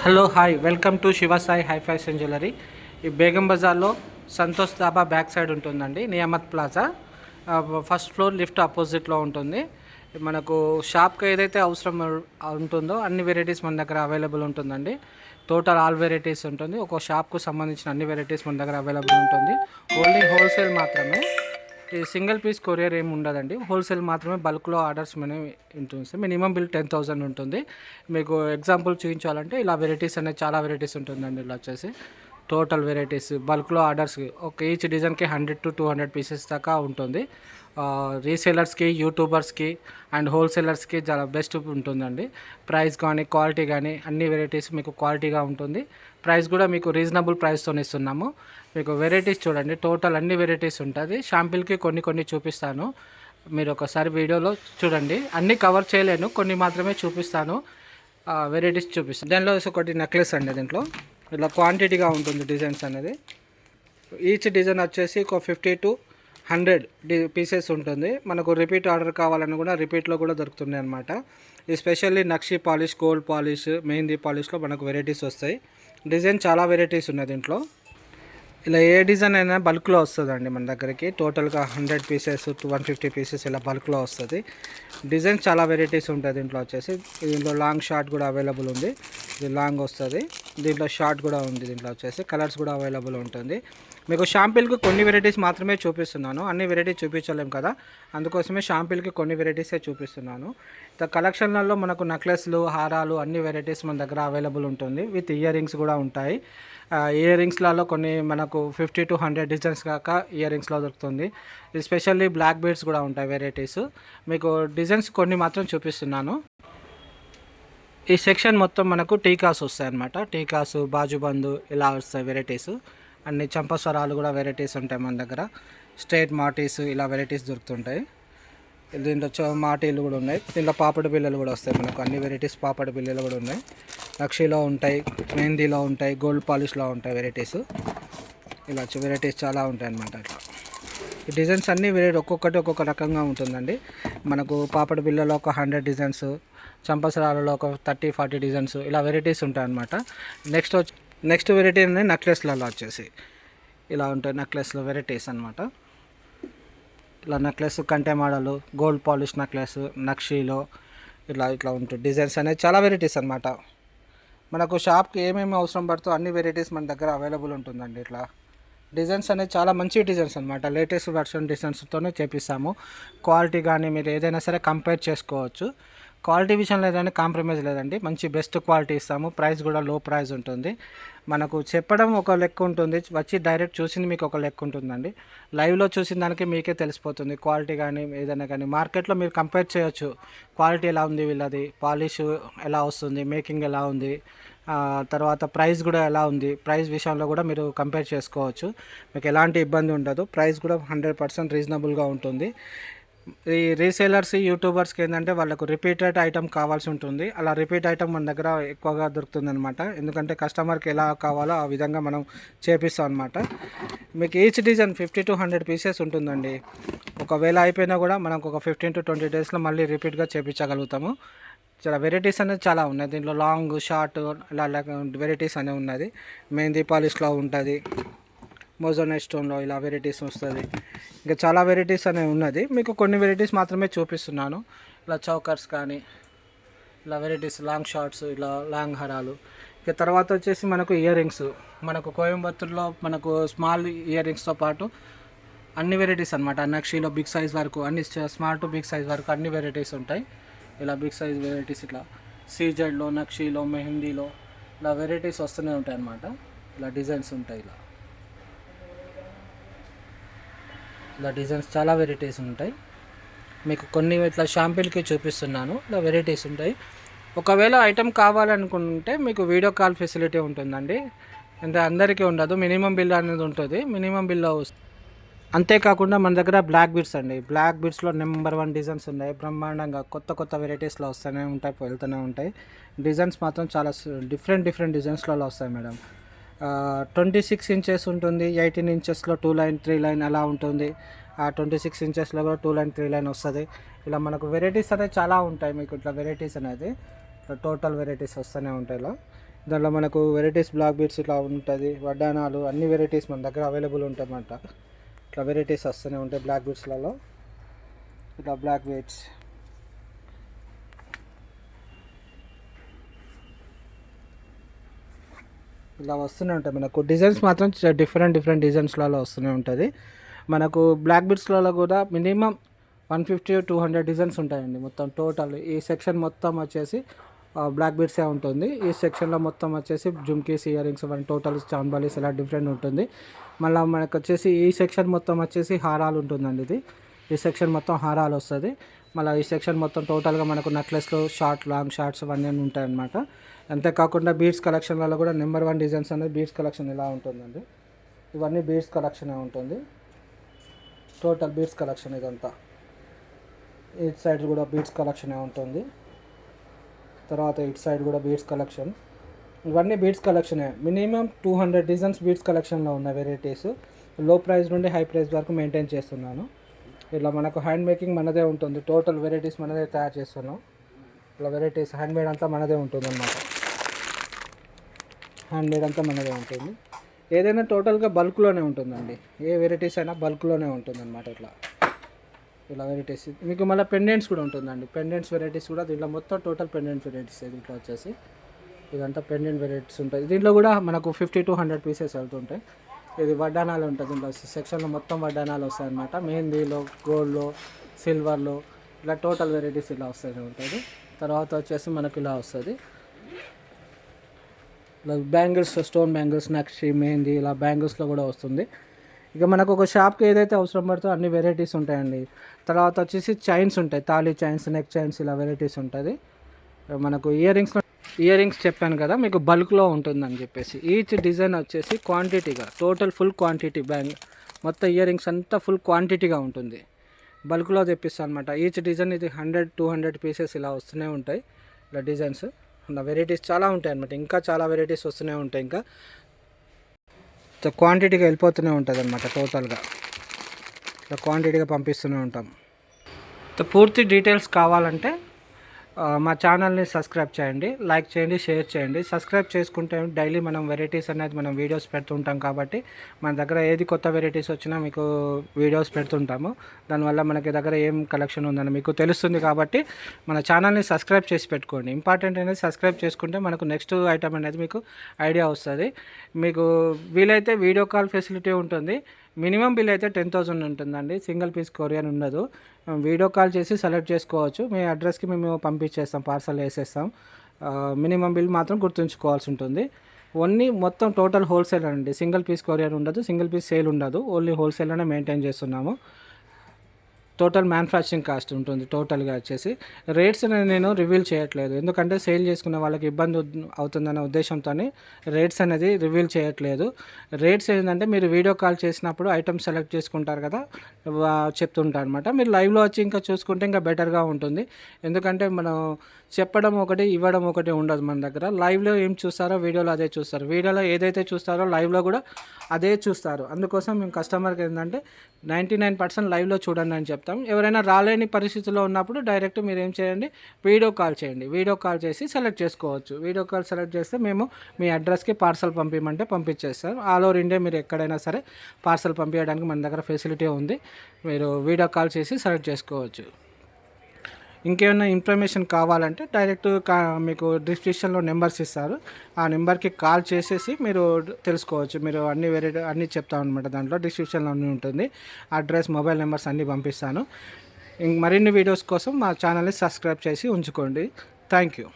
Hello hi welcome to Shiva Sai high fashion jewellery. ఈ బేగం బజార్లో Santosh dhaba back side ఉంటుందండి. Niamat plaza first floor lift ఆపోజిట్లో ఉంటుంది. మనకు షాప్కి ఏదైతే అవసరం ఉంటుందో అన్ని వెరైటీస్ మన దగ్గర అవైలబుల్ ఉంటుందండి. టోటల్ ఆల్ వెరైటీస్ ఉంటుంది. ఒక షాప్కు సంబంధించిన అన్ని వెరైటీస్ మన దగ్గర అవైలబుల్ ఉంటుంది. ఓన్లీ హోల్సేల్ మాత్రమే. ఈ సింగిల్ పీస్ కొరియర్ ఏమి ఉండదండి. హోల్సేల్ మాత్రమే బల్క్లో ఆర్డర్స్ అనేవి ఉంటుంది. మినిమం బిల్ 10,000 ఉంటుంది. మీకు ఎగ్జాంపుల్ చూపించాలంటే ఇలా వెరైటీస్ అనేది చాలా వెరైటీస్ ఉంటుందండి. ఇలా వచ్చేసి టోటల్ వెరైటీస్ బల్క్లో ఆర్డర్స్ ఒక ఈచ్ డిజైన్కి 100 to 200 పీసెస్ దాకా ఉంటుంది. రీసేలర్స్కి, యూట్యూబర్స్కి అండ్ హోల్సేలర్స్కి చాలా బెస్ట్ ఉంటుందండి. ప్రైస్ కానీ క్వాలిటీ కానీ అన్ని వెరైటీస్ మీకు క్వాలిటీగా ఉంటుంది. ప్రైస్ కూడా మీకు రీజనబుల్ ప్రైస్తో ఇస్తున్నాము. మీకు వెరైటీస్ చూడండి, టోటల్ అన్ని వెరైటీస్ ఉంటుంది. షాంపిల్కి కొన్ని చూపిస్తాను, మీరు ఒకసారి వీడియోలో చూడండి. అన్నీ కవర్ చేయలేను, కొన్ని మాత్రమే చూపిస్తాను. వెరైటీస్ చూపిస్తాను. దానిలో ఒకటి నెక్లెస్ అండి. దీంట్లో ఇలా క్వాంటిటీగా ఉంటుంది డిజైన్స్ అనేది. ఈచ్ డిజైన్ వచ్చేసి ఒక 50 to 100 పీసెస్ ఉంటుంది. మనకు రిపీట్ ఆర్డర్ కావాలని కూడా రిపీట్లో కూడా దొరుకుతున్నాయి అనమాట. ఎస్పెషల్లీ నక్షి పాలిష్, గోల్డ్ పాలిష్, మెహందీ పాలిష్లో మనకు వెరైటీస్ వస్తాయి. డిజైన్ చాలా వెరైటీస్ ఉన్నాయి దీంట్లో. ఇలా ఏ డిజైన్ అయినా బల్క్లో వస్తుందండి మన దగ్గరికి. టోటల్గా 100 పీసెస్ to 150 పీసెస్ ఇలా బల్క్లో వస్తుంది. డిజైన్స్ చాలా వెరైటీస్ ఉంటాయి దీంట్లో వచ్చేసి. దీంట్లో లాంగ్ షార్ట్ కూడా అవైలబుల్ ఉంది. ఇది లాంగ్ వస్తుంది. దీంట్లో షార్ట్ కూడా ఉంది. దీంట్లో వచ్చేసి కలర్స్ కూడా అవైలబుల్ ఉంటుంది. మీకు షాంపిల్కి కొన్ని వెరైటీస్ మాత్రమే చూపిస్తున్నాను, అన్ని వెరైటీస్ చూపించలేము కదా, అందుకోసమే షాంపిల్కి కొన్ని వెరైటీసే చూపిస్తున్నాను. కలెక్షన్లలో మనకు నెక్లెస్లు, హారాలు అన్ని వెరైటీస్ మన దగ్గర అవైలబుల్ ఉంటుంది. విత్ ఇయర్ రింగ్స్ కూడా ఉంటాయి. ఇయర్ రింగ్స్లలో కొన్ని మనకు 50 to 100 డిజైన్స్ కాక ఇయర్ రింగ్స్లో దొరుకుతుంది. ఎస్పెషల్లీ బ్లాక్ బీడ్స్ కూడా ఉంటాయి వెరైటీస్. మీకు డిజైన్స్ కొన్ని మాత్రం చూపిస్తున్నాను. ఈ సెక్షన్ మొత్తం మనకు టీకాస్ వస్తాయి అన్నమాట. టీకాసు, బాజుబందు ఇలా వస్తాయి వెరైటీస్. అన్ని చంపస్వరాలు కూడా వెరైటీస్ ఉంటాయి మన దగ్గర. స్ట్రైట్ మాటీస్ ఇలా వెరైటీస్ దొరుకుతుంటాయి. దీంట్లో మాటీలు కూడా ఉన్నాయి. దీంట్లో పాపడి బిళ్ళలు కూడా వస్తాయి మనకు. అన్ని వెరైటీస్ పాపడి బిళ్ళలు కూడా ఉన్నాయి. నక్షిలో ఉంటాయి, మెహందీలో ఉంటాయి, గోల్డ్ పాలిష్లో ఉంటాయి వెరైటీస్. ఇలా వెరైటీస్ చాలా ఉంటాయి అన్నమాట. ఇట్లా ఈ డిజైన్స్ అన్నీ ఒక్కొక్కటి ఒక్కొక్క రకంగా ఉంటుందండి. మనకు పాపడి బిళ్ళలో ఒక 100 డిజైన్స్, చంపసరాలలో ఒక 30-40 డిజైన్స్ ఇలా వెరైటీస్ ఉంటాయి అన్నమాట. నెక్స్ట్ వెరైటీ అనేది నెక్లెస్లలో వచ్చేసి ఇలా ఉంటాయి. నెక్లెస్లో వెరైటీస్ అనమాట. ఇలా నెక్లెస్ కంటే మోడలు, గోల్డ్ పాలిష్ నెక్లెస్, నక్షీలో ఇట్లా ఉంటుంది. డిజైన్స్ అనేది చాలా వెరైటీస్ అనమాట. మనకు షాప్కి ఏమేమి అవసరం పడుతుందో అన్ని వెరైటీస్ మన దగ్గర అవైలబుల్ ఉంటుందండి. ఇట్లా డిజైన్స్ అనేది చాలా మంచి డిజైన్స్ అనమాట. లేటెస్ట్ వర్షన్ డిజైన్స్తోనే చేపిస్తాము. క్వాలిటీ కానీ మీరు ఏదైనా సరే కంపేర్ చేసుకోవచ్చు. క్వాలిటీ విషయంలో ఏదైనా కాంప్రమైజ్ లేదండి. మంచి బెస్ట్ క్వాలిటీ ఇస్తాము. ప్రైస్ కూడా లో ప్రైస్ ఉంటుంది. మనకు చెప్పడం ఒక లెక్క ఉంటుంది, వచ్చి డైరెక్ట్ చూసింది మీకు ఒక లెక్క ఉంటుందండి. లైవ్లో చూసిన దానికి మీకే తెలిసిపోతుంది క్వాలిటీ కానీ ఏదైనా కానీ. మార్కెట్లో మీరు కంపేర్ చేయొచ్చు, క్వాలిటీ ఎలా ఉంది, వీళ్ళది పాలిష్ ఎలా వస్తుంది, మేకింగ్ ఎలా ఉంది, తర్వాత ప్రైస్ కూడా ఎలా ఉంది. ప్రైస్ విషయంలో కూడా మీరు కంపేర్ చేసుకోవచ్చు. మీకు ఎలాంటి ఇబ్బంది ఉండదు. ప్రైస్ కూడా 100% రీజనబుల్గా ఉంటుంది. ఈ రీసేలర్స్, యూట్యూబర్స్కి ఏంటంటే వాళ్ళకు రిపీటెడ్ ఐటమ్ కావాల్సి ఉంటుంది. అలా రిపీట్ ఐటమ్ మన దగ్గర ఎక్కువగా దొరుకుతుంది అనమాట. ఎందుకంటే కస్టమర్కి ఎలా కావాలో ఆ విధంగా మనం చేపిస్తాం అనమాట. మీకు ఈచ్ డిజైన్ 50 to 100 పీసెస్ ఉంటుందండి. ఒకవేళ అయిపోయినా కూడా మనకు ఒక 15 to 20 డేస్లో మళ్ళీ రిపీట్గా చేపించగలుగుతాము. చాలా వెరైటీస్ అనేది చాలా ఉన్నాయి దీంట్లో. లాంగ్, షార్ట్ ఇలా వెరైటీస్ అనేవి ఉన్నది. మెహందీ పాలిష్లో ఉంటుంది, మోజోనైట్ స్టోన్లో ఇలా వెరైటీస్ వస్తుంది. ఇంకా చాలా వెరైటీస్ అనేవి ఉన్నది. మీకు కొన్ని వెరైటీస్ మాత్రమే చూపిస్తున్నాను. ఇలా చౌకర్స్ కానీ ఇలా వెరైటీస్, లాంగ్ షార్ట్స్, ఇలా లాంగ్ హారాలు. ఇక తర్వాత వచ్చేసి మనకు ఇయర్ రింగ్స్. మనకు కోయంబత్తూర్లో మనకు స్మాల్ ఇయర్ రింగ్స్తో పాటు అన్ని వెరైటీస్ అనమాట. నక్షీలో బిగ్ సైజ్ వరకు, అన్ని స్మాల్ టు బిగ్ సైజ్ వరకు అన్ని వెరైటీస్ ఉంటాయి. ఇలా బిగ్ సైజ్ వెరైటీస్ ఇట్లా సీజెడ్లో, నక్షీలో, మెహందీలో ఇలా వెరైటీస్ వస్తూనే ఉంటాయి అన్నమాట. ఇలా డిజైన్స్ ఉంటాయి. ఇలా డిజైన్స్ చాలా వెరైటీస్ ఉంటాయి. మీకు కొన్ని ఇట్లా షాంపిల్కి చూపిస్తున్నాను. ఇలా వెరైటీస్ ఉంటాయి. ఒకవేళ ఐటెం కావాలనుకుంటే మీకు వీడియో కాల్ ఫెసిలిటీ ఉంటుందండి. అంటే అందరికీ ఉండదు, మినిమం బిల్ అనేది ఉంటుంది. మినిమం బిల్లో అంతేకాకుండా మన దగ్గర బ్లాక్ బీడ్స్ అండి. బ్లాక్ బీడ్స్లో నెంబర్ 1 డిజైన్స్ ఉన్నాయి. బ్రహ్మాండంగా కొత్త వెరైటీస్లో వస్తూనే ఉంటాయి, వెళ్తూనే ఉంటాయి. డిజైన్స్ మాత్రం చాలా డిఫరెంట్ డిజైన్స్లలో వస్తాయి మేడం. 26 ఇంచెస్ ఉంటుంది, 18 ఇంచెస్లో 2 లైన్ 3 లైన్ అలా ఉంటుంది. 26 ఇంచెస్లో కూడా 2 లైన్ 3 లైన్ వస్తుంది. ఇలా మనకు వెరైటీస్ అనేది చాలా ఉంటాయి. మీకు ఇట్లా వెరైటీస్ అనేది టోటల్ వెరైటీస్ వస్తూనే ఉంటాయి. ఇలా దాంట్లో మనకు వెరైటీస్ బ్లాక్ బీడ్స్ ఇట్లా ఉంటుంది, వడ్డానాలు అన్ని వెరైటీస్ మన దగ్గర అవైలబుల్ ఉంటాయన్నమాట. ఇట్లా వెరైటీస్ వస్తూనే ఉంటాయి బ్లాక్ బీడ్స్లలో. ఇట్లా బ్లాక్ బీడ్స్ ఇలా వస్తూనే ఉంటాయి. మనకు డిజైన్స్ మాత్రం డిఫరెంట్ డిజైన్స్లలో వస్తూనే ఉంటుంది. మనకు బ్లాక్ బీడ్స్లలో కూడా మినిమం 150-200 డిజైన్స్ ఉంటాయండి. మొత్తం టోటల్ ఈ సెక్షన్ మొత్తం వచ్చేసి బ్లాక్ బీడ్సే ఉంటుంది. ఈ సెక్షన్లో మొత్తం వచ్చేసి jhumkis, ear rings, total chandbalis ఇలా డిఫరెంట్ ఉంటుంది. మళ్ళీ మనకు వచ్చేసి ఈ సెక్షన్ మొత్తం వచ్చేసి హారాలు ఉంటుందండి. ఈ సెక్షన్ మొత్తం హారాలు వస్తుంది. మళ్ళీ ఈ సెక్షన్ మొత్తం టోటల్గా మనకు నెక్లెస్లు, లాంగ్ షార్ట్స్ అవన్నీ ఉంటాయన్నమాట. అంతేకాకుండా బీడ్స్ కలెక్షన్లలో కూడా నెంబర్ 1 డిజైన్స్ అనేది బీడ్స్ కలెక్షన్ ఇలా ఉంటుందండి. ఇవన్నీ బీడ్స్ కలెక్షనే ఉంటుంది. టోటల్ బీడ్స్ కలెక్షన్ ఇదంతా. ఇటు సైడ్ కూడా బీడ్స్ కలెక్షనే ఉంటుంది. తర్వాత ఇటు సైడ్ కూడా బీడ్స్ కలెక్షన్. ఇవన్నీ బీడ్స్ కలెక్షనే. మినిమం 200 డిజైన్స్ బీడ్స్ కలెక్షన్లో ఉన్న వెరైటీస్. లో ప్రైస్ నుండి హై ప్రైస్ వరకు మెయింటైన్ చేస్తున్నాను. ఇలా మనకు హ్యాండ్ మేకింగ్ మనదే ఉంటుంది. టోటల్ వెరైటీస్ మనదే తయారు చేస్తున్నాం. ఇలా వెరైటీస్ హ్యాండ్ మేడ్ అంతా మనదే ఉంటుంది అన్నమాట. హ్యాండ్ మేడ్ అంతా మనదే ఉంటుంది. ఏదైనా టోటల్గా బల్క్లోనే ఉంటుందండి. ఏ వెరైటీస్ అయినా బల్క్లోనే ఉంటుంది అన్నమాట. ఇలా వెరైటీస్ మీకు మళ్ళీ పెండెంట్స్ కూడా ఉంటుందండి. పెండెంట్స్ వెరైటీస్ కూడా దీంట్లో మొత్తం టోటల్ పెండెంట్ వెరైటీస్ దీంట్లో వచ్చేసి ఇదంతా పెండెంట్ వెరైటీస్ ఉంటాయి. దీంట్లో కూడా మనకు 50-100 పీసెస్ వెళ్తుంటాయి. ఇది వడ్డానాలు ఉంటుంది. దీంట్లో సెక్షన్లో మొత్తం వడ్డానాలు వస్తాయి అన్నమాట. మెహందీలో, గోల్డ్లో, సిల్వర్లో ఇలా టోటల్ వెరైటీస్ ఇలా వస్తూనే ఉంటుంది. తర్వాత వచ్చేసి మనకు ఇలా వస్తుంది. ఇలా బ్యాంగిల్స్, స్టోన్ బ్యాంగిల్స్, నక్షి, మెహందీ ఇలా బ్యాంగిల్స్లో కూడా వస్తుంది. ఇక మనకు ఒక షాప్కి ఏదైతే అవసరం పడుతుందో అన్ని వెరైటీస్ ఉంటాయండి. తర్వాత వచ్చేసి చైన్స్ ఉంటాయి. తాళీ చైన్స్, నెక్ చైన్స్ ఇలా వెరైటీస్ ఉంటుంది. మనకు ఇయర్ రింగ్స్ చెప్పాను కదా మీకు బల్క్లో ఉంటుందని చెప్పేసి. ఈచ్ డిజైన్ వచ్చేసి క్వాంటిటీగా టోటల్ ఫుల్ క్వాంటిటీ మొత్తం ఇయర్ రింగ్స్ అంతా ఫుల్ క్వాంటిటీగా ఉంటుంది. బల్క్లో తెప్పిస్తాను అనమాట. ఈచ్ డిజైన్ ఇది 100-200 పీసెస్ ఇలా వస్తూనే ఉంటాయి. ఇలా డిజైన్స్ ఉన్న వెరైటీస్ చాలా ఉంటాయి అన్నమాట. ఇంకా చాలా వెరైటీస్ వస్తూనే ఉంటాయి. ఇంకా క్వాంటిటీగా వెళ్ళిపోతూనే ఉంటుంది అన్నమాట. టోటల్గా ఇలా క్వాంటిటీగా పంపిస్తూనే ఉంటాం. పూర్తి డీటెయిల్స్ కావాలంటే మా ఛానల్ని సబ్స్క్రైబ్ చేయండి, లైక్ చేయండి, షేర్ చేయండి. సబ్స్క్రైబ్ చేసుకుంటే డైలీ మనం వెరైటీస్ అనేది మనం వీడియోస్ పెడుతుంటాం కాబట్టి మన దగ్గర ఏది కొత్త వెరైటీస్ వచ్చినా మీకు వీడియోస్ పెడుతుంటాము. దానివల్ల మనకి దగ్గర ఏం కలెక్షన్ ఉందని మీకు తెలుస్తుంది కాబట్టి మన ఛానల్ని సబ్స్క్రైబ్ చేసి పెట్టుకోండి. ఇంపార్టెంట్ అనేది సబ్స్క్రైబ్ చేసుకుంటే మనకు నెక్స్ట్ ఐటమ్ అనేది మీకు ఐడియా వస్తుంది. మీకు వీలైతే వీడియో కాల్ ఫెసిలిటీ ఉంటుంది. మినిమం బిల్ అయితే 10,000 ఉంటుందండి. సింగిల్ పీస్ కొరియర్ ఉండదు. వీడియో కాల్ చేసి సెలెక్ట్ చేసుకోవచ్చు. మీ అడ్రస్కి మేము పంపించేస్తాం, పార్సల్ వేసేస్తాం. మినిమం బిల్ మాత్రం గుర్తుంచుకోవాల్సి ఉంటుంది. ఓన్లీ మొత్తం టోటల్ హోల్సేల్ అండి. సింగిల్ పీస్ కొరియర్ ఉండదు, సింగిల్ పీస్ సేల్ ఉండదు. ఓన్లీ హోల్సేల్లోనే మెయింటైన్ చేస్తున్నాము. టోటల్ మ్యానుఫ్యాక్చరింగ్ కాస్ట్ ఉంటుంది. టోటల్గా వచ్చేసి రేట్స్ నేను రివీల్ చేయట్లేదు. ఎందుకంటే సేల్ చేసుకునే వాళ్ళకి ఇబ్బంది అవుతుందనే ఉద్దేశంతో రేట్స్ అనేది రివీల్ చేయట్లేదు. రేట్స్ ఏంటంటే మీరు వీడియో కాల్ చేసినప్పుడు ఐటమ్ సెలెక్ట్ చేసుకుంటారు కదా, చెప్తుంటారు అనమాట. మీరు లైవ్లో వచ్చి ఇంకా చూసుకుంటే ఇంకా బెటర్గా ఉంటుంది. ఎందుకంటే మనం చెప్పడం ఒకటి, ఇవ్వడం ఒకటి ఉండదు మన దగ్గర. లైవ్లో ఏం చూస్తారో వీడియోలో అదే చూస్తారు. వీడియోలో ఏదైతే చూస్తారో లైవ్లో కూడా అదే చూస్తారు. అందుకోసం మేము కస్టమర్కి ఏంటంటే 99% లైవ్లో చూడండి అని చెప్తాం. ఎవరైనా రాలేని పరిస్థితిలో ఉన్నప్పుడు డైరెక్ట్ మీరు ఏం చేయండి, వీడియో కాల్ చేయండి. వీడియో కాల్ చేసి సెలెక్ట్ చేసుకోవచ్చు. వీడియో కాల్ సెలెక్ట్ చేస్తే మేము మీ అడ్రస్కి పార్సల్ పంపించమంటే పంపించేస్తాం. ఆల్ ఓవర్ ఇండియా మీరు ఎక్కడైనా సరే పార్సల్ పంపించడానికి మన దగ్గర ఫెసిలిటీ ఉంది. మీరు వీడియో కాల్ చేసి సెలెక్ట్ చేసుకోవచ్చు. ఇంకేమైనా ఇన్ఫర్మేషన్ కావాలంటే డైరెక్ట్ మీకు డిస్క్రిప్షన్లో నెంబర్స్ ఇస్తారు. ఆ నెంబర్కి కాల్ చేసేసి మీరు తెలుసుకోవచ్చు. మీరు అన్నీ చెప్తాం అనమాట. దాంట్లో డిస్క్రిప్షన్లో అన్నీ ఉంటుంది. అడ్రస్, మొబైల్ నెంబర్స్ అన్నీ పంపిస్తాను. మరిన్ని వీడియోస్ కోసం మా ఛానల్ని సబ్స్క్రైబ్ చేసి ఉంచుకోండి. Thank you.